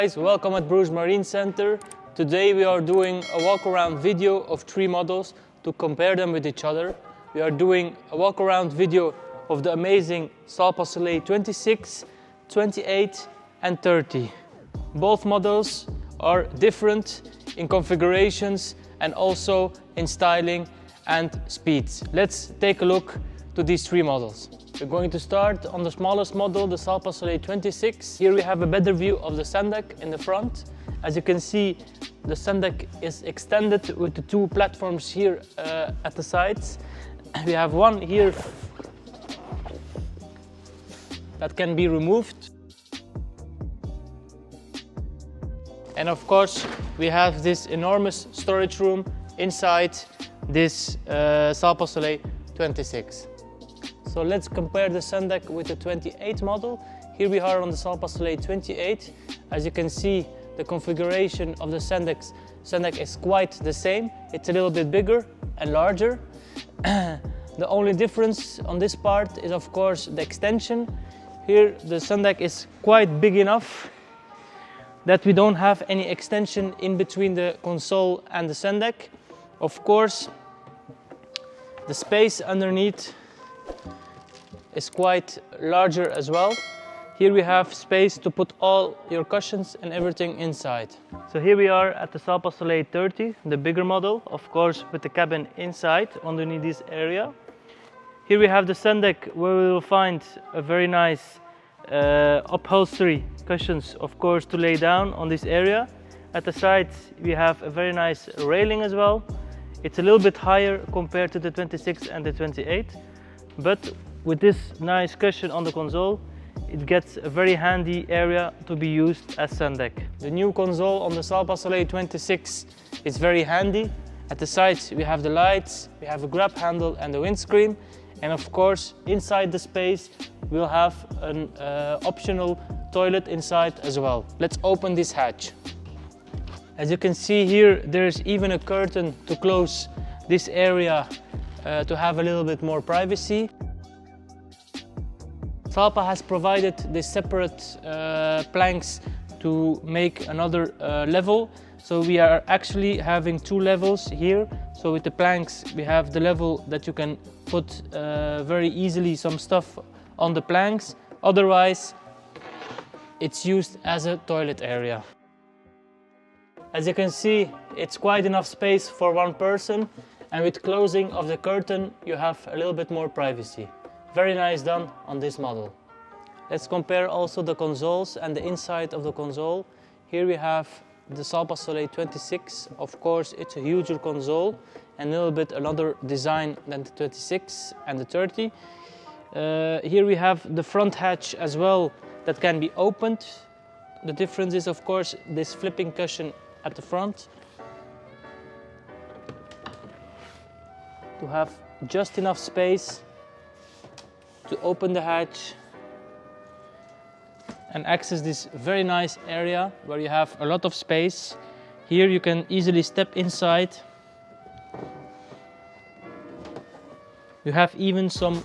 Guys, welcome at Bruges Marine Center. Today we are doing a walk-around video of 3 models to compare them with each other. We are doing a walk-around video of the amazing Salpa Soleil 26, 28 and 30. Both models are different in configurations and also in styling and speeds. Let's take a look to these 3 models. We're going to start on the smallest model, the Salpa Soleil 26. Here we have a better view of the sun deck in the front. As you can see, the sun deck is extended with the 2 platforms here at the sides. We have one here that can be removed. And of course, we have this enormous storage room inside this Salpa Soleil 26. So let's compare the sun deck with the 28 model. Here we are on the Salpa Soleil 28. As you can see, the configuration of the sun deck is quite the same. It's a little bit bigger and larger. The only difference on this part is of course the extension. Here the sun deck is quite big enough that we don't have any extension in between the console and the sun deck. Of course, the space underneath is quite larger as well. Here we have space to put all your cushions and everything inside. So here we are at the Salpa Soleil 30, the bigger model, of course with the cabin inside underneath this area. Here we have the sun deck where we will find a very nice upholstery cushions, of course, to lay down on this area. At the sides we have a very nice railing as well. It's a little bit higher compared to the 26 and the 28, but with this nice cushion on the console, it gets a very handy area to be used as sun deck. The new console on the Salpa Soleil 26 is very handy. At the sides we have the lights, we have a grab handle and the windscreen, and of course inside the space we'll have an optional toilet inside as well. Let's open this hatch. As you can see here, there's even a curtain to close this area to have a little bit more privacy. Salpa has provided these separate planks to make another level. So we are actually having 2 levels here. So with the planks we have the level that you can put very easily some stuff on the planks. Otherwise it's used as a toilet area. As you can see, it's quite enough space for 1 person, and with closing of the curtain you have a little bit more privacy. Very nice done on this model. Let's compare also the consoles and the inside of the console. Here we have the Salpa Soleil 26. Of course, it's a huger console and a little bit another design than the 26 and the 30. Here we have the front hatch as well that can be opened. The difference is of course this flipping cushion at the front to have just enough space to open the hatch and access this very nice area where you have a lot of space. Here you can easily step inside. You have even some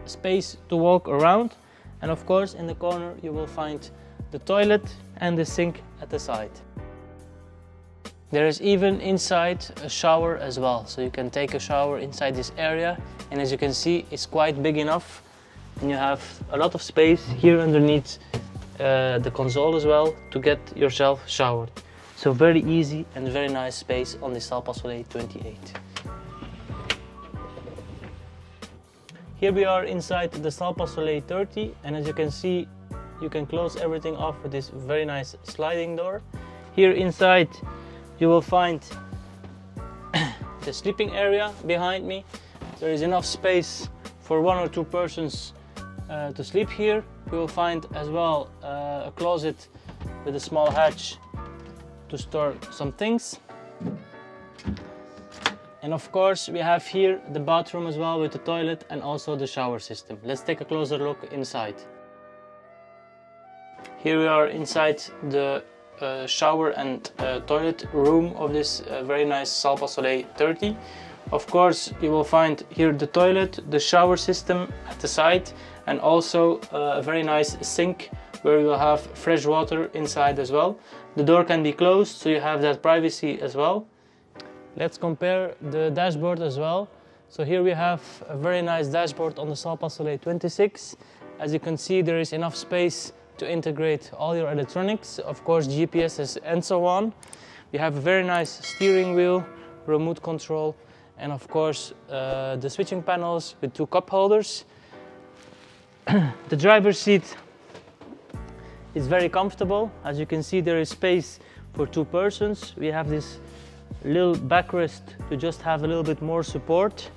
space to walk around, and of course in the corner you will find the toilet and the sink at the side. There is even inside a shower as well, so you can take a shower inside this area, and as you can see it's quite big enough, and you have a lot of space here underneath the console as well to get yourself showered. So very easy and very nice space on the Salpa Soleil 28. Here we are inside the Salpa Soleil 30, and as you can see you can close everything off with this very nice sliding door. Here inside you will find the sleeping area behind me. There is enough space for 1 or 2 persons to sleep here. You will find as well a closet with a small hatch to store some things. And of course we have here the bathroom as well with the toilet and also the shower system. Let's take a closer look inside. Here we are inside the shower and toilet room of this very nice Salpa Soleil 30. Of course you will find here the toilet, the shower system at the side, and also a very nice sink where you will have fresh water inside as well. The door can be closed, so you have that privacy as well. Let's compare the dashboard as well. So here we have a very nice dashboard on the Salpa Soleil 26. As you can see, there is enough space to integrate all your electronics, of course GPSs and so on. You have a very nice steering wheel, remote control, and of course the switching panels with 2 cup holders. The driver's seat is very comfortable. As you can see, there is space for 2 persons. We have this little backrest to just have a little bit more support.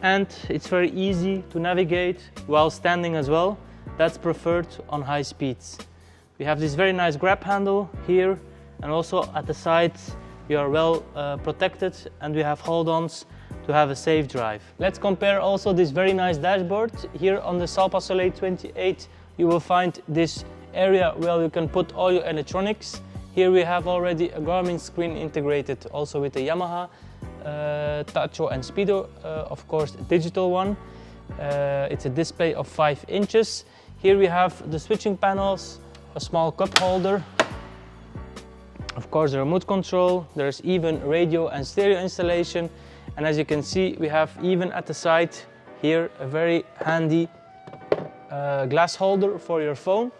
And it's very easy to navigate while standing as well. That's preferred on high speeds. We have this very nice grab handle here, and also at the sides you are well protected, and we have hold-ons to have a safe drive. Let's compare also this very nice dashboard. Here on the Salpa Soleil 28 you will find this area where you can put all your electronics. Here we have already a Garmin screen integrated, also with the Yamaha Tacho and Speedo, of course a digital one. It's a display of 5 inches. Here we have the switching panels, a small cup holder, of course the remote control. There's even radio and stereo installation, and as you can see we have even at the side here a very handy glass holder for your phone.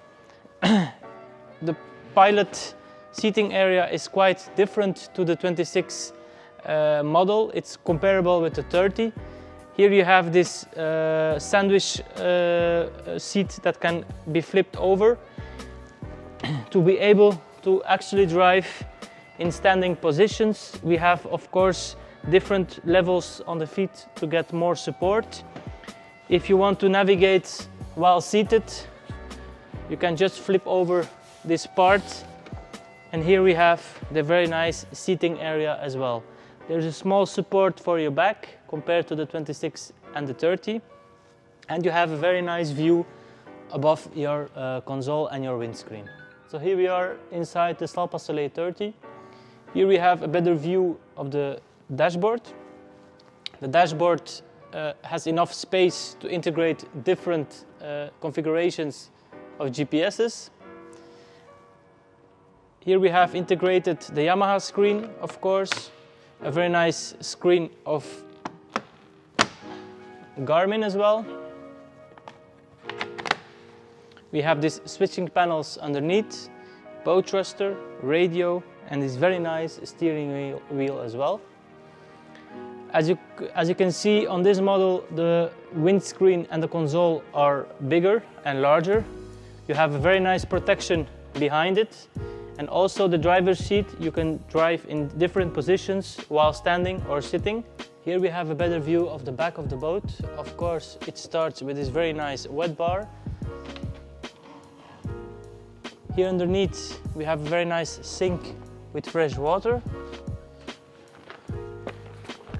The pilot seating area is quite different to the 26 model. It's comparable with the 30. Here you have this sandwich seat that can be flipped over to be able to actually drive in standing positions. We have of course different levels on the feet to get more support. If you want to navigate while seated, you can just flip over this part, and here we have the very nice seating area as well. There's a small support for your back compared to the 26 and the 30, and you have a very nice view above your console and your windscreen. So here we are inside the Salpa Soleil 30. Here we have a better view of the dashboard. The dashboard has enough space to integrate different configurations of GPSs. Here we have integrated the Yamaha screen, of course, a very nice screen of Garmin as well. We have these switching panels underneath, bow thruster, radio, and this very nice steering wheel as well. As you can see on this model, the windscreen and the console are bigger and larger. You have a very nice protection behind it, and also the driver's seat, you can drive in different positions while standing or sitting. Here we have a better view of the back of the boat. Of course, it starts with this very nice wet bar. Here underneath we have a very nice sink with fresh water.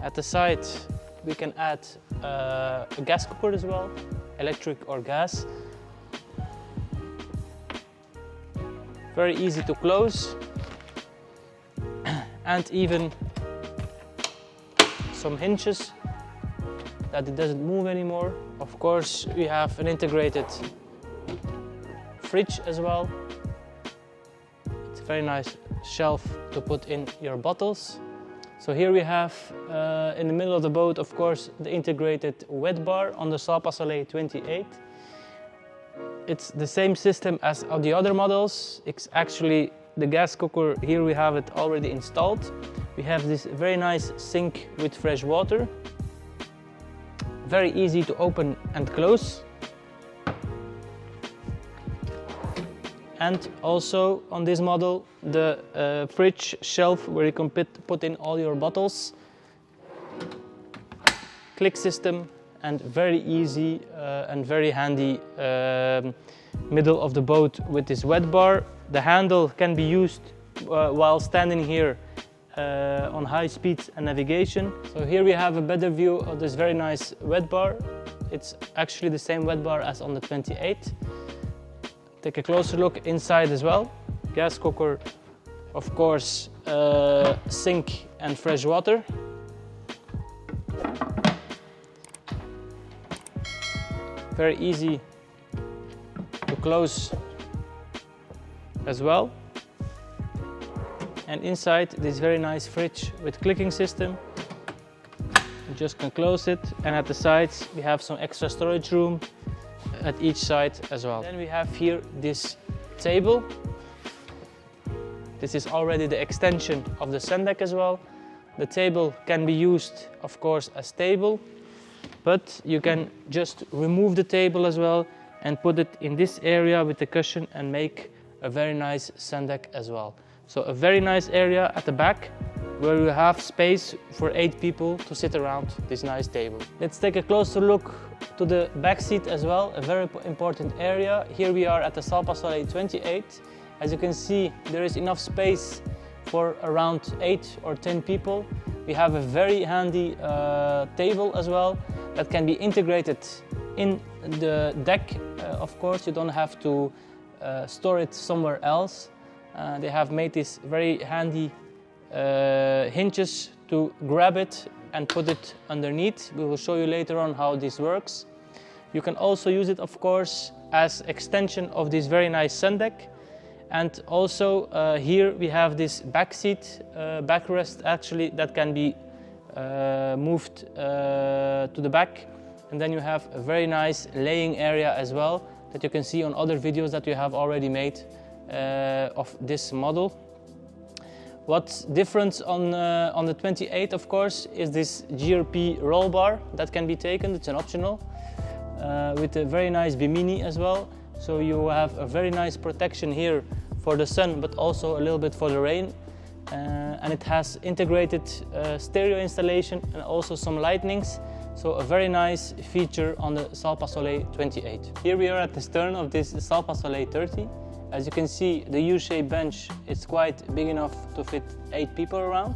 At the side we can add a gas cooker as well, electric or gas. Very easy to close, and even some hinges that it doesn't move anymore. Of course we have an integrated fridge as well. It's a very nice shelf to put in your bottles. So here we have in the middle of the boat, of course, the integrated wet bar on the Salpa Soleil 28. It's the same system as on the other models. It's actually the gas cooker. Here we have it already installed. We have this very nice sink with fresh water. Very easy to open and close. And also on this model, the fridge shelf where you can put in all your bottles. Click system, and very easy and very handy middle of the boat with this wet bar. The handle can be used while standing here on high speeds and navigation. So here we have a better view of this very nice wet bar. It's actually the same wet bar as on the 28. Take a closer look inside as well. Gas cooker, of course, sink and fresh water. Very easy to close as well. And inside this very nice fridge with clicking system. You just can close it, and at the sides we have some extra storage room at each side as well. Then we have here this table. This is already the extension of the sun deck as well. The table can be used, of course, as table, but you can just remove the table as well and put it in this area with the cushion and make a very nice sun deck as well. So a very nice area at the back where you have space for 8 people to sit around this nice table. Let's take a closer look to the back seat as well, a very important area. Here we are at the Salpa Soleil 28. As you can see, there is enough space for around 8 or 10 people. We have a very handy table as well that can be integrated in the deck. Of course, you don't have to store it somewhere else. They have made these very handy hinges to grab it and put it underneath. We will show you later on how this works. You can also use it, of course, as extension of this very nice sun deck. And also here we have this back seat, backrest actually, that can be moved to the back. And then you have a very nice laying area as well that you can see on other videos that you have already made of this model. What's different on the 28, of course, is this GRP roll bar that can be taken. It's an optional with a very nice bimini as well. So you have a very nice protection here for the sun, but also a little bit for the rain. And it has integrated stereo installation and also some lightnings. So a very nice feature on the Salpa Soleil 28. Here we are at the stern of this Salpa Soleil 30. As you can see, the U-shaped bench is quite big enough to fit 8 people around.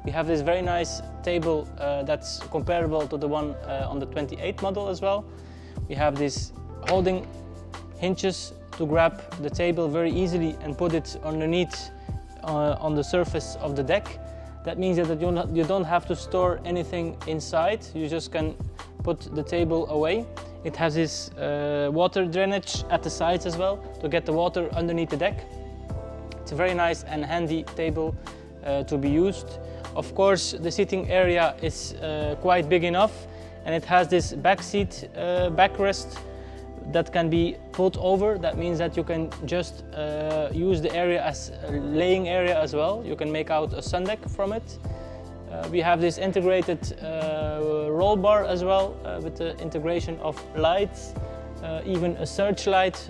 We have this very nice table that's comparable to the one on the 28 model as well. We have this holding hinges to grab the table very easily and put it underneath on the surface of the deck. That means that you don't have to store anything inside. You just can put the table away. It has this water drainage at the sides as well to get the water underneath the deck. It's a very nice and handy table to be used. Of course, the seating area is quite big enough, and it has this back seat backrest that can be pulled over. That means that you can just use the area as a laying area as well. You can make out a sun deck from it. We have this integrated roll bar as well with the integration of lights, even a searchlight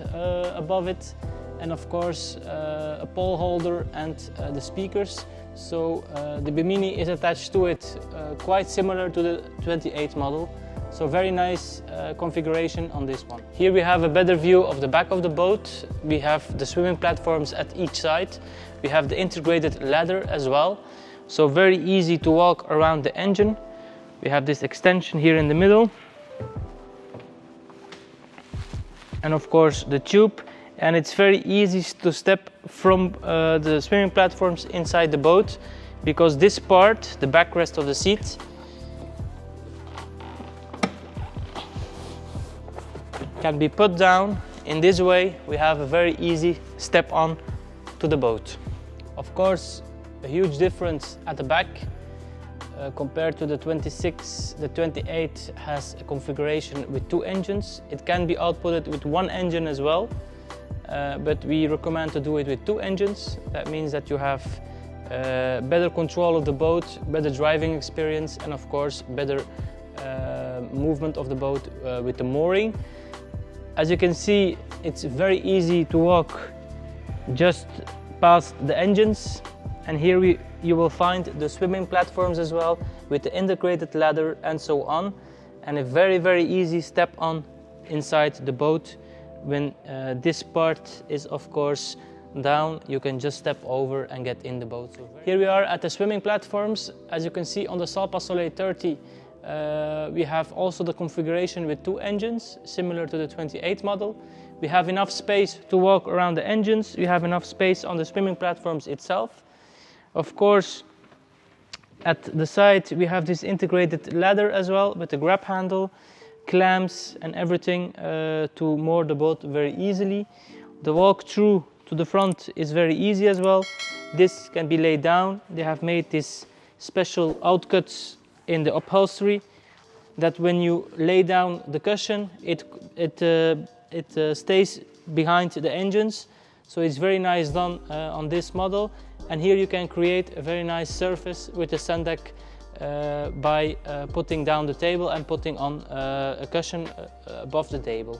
above it, and of course a pole holder and the speakers. So the bimini is attached to it, quite similar to the 28 model. So very nice configuration on this one. Here we have a better view of the back of the boat. We have the swimming platforms at each side. We have the integrated ladder as well. So very easy to walk around the engine. We have this extension here in the middle. And of course the tube. And it's very easy to step from the swimming platforms inside the boat, because this part, the backrest of the seat, can be put down. In this way we have a very easy step on to the boat. Of course, a huge difference at the back compared to the 26. The 28 has a configuration with 2 engines. It can be outputted with 1 engine as well, but we recommend to do it with 2 engines. That means that you have better control of the boat, better driving experience, and of course better movement of the boat with the mooring. As you can see, it's very easy to walk just past the engines, and here you will find the swimming platforms as well with the integrated ladder and so on, and a very easy step on inside the boat. When this part is of course down, you can just step over and get in the boat. Here we are at the swimming platforms. As you can see on the Salpa Soleil 30, we have also the configuration with 2 engines, similar to the 28 model. We have enough space to walk around the engines. We have enough space on the swimming platforms itself. Of course, at the side we have this integrated ladder as well with the grab handle. clamps and everything to moor the boat very easily. The walk through to the front is very easy as well. This can be laid down. They have made these special outcuts in the upholstery that when you lay down the cushion, it stays behind the engines. So it's very nice done on this model. And here you can create a very nice surface with the sun deck by putting down the table and putting on a cushion above the table.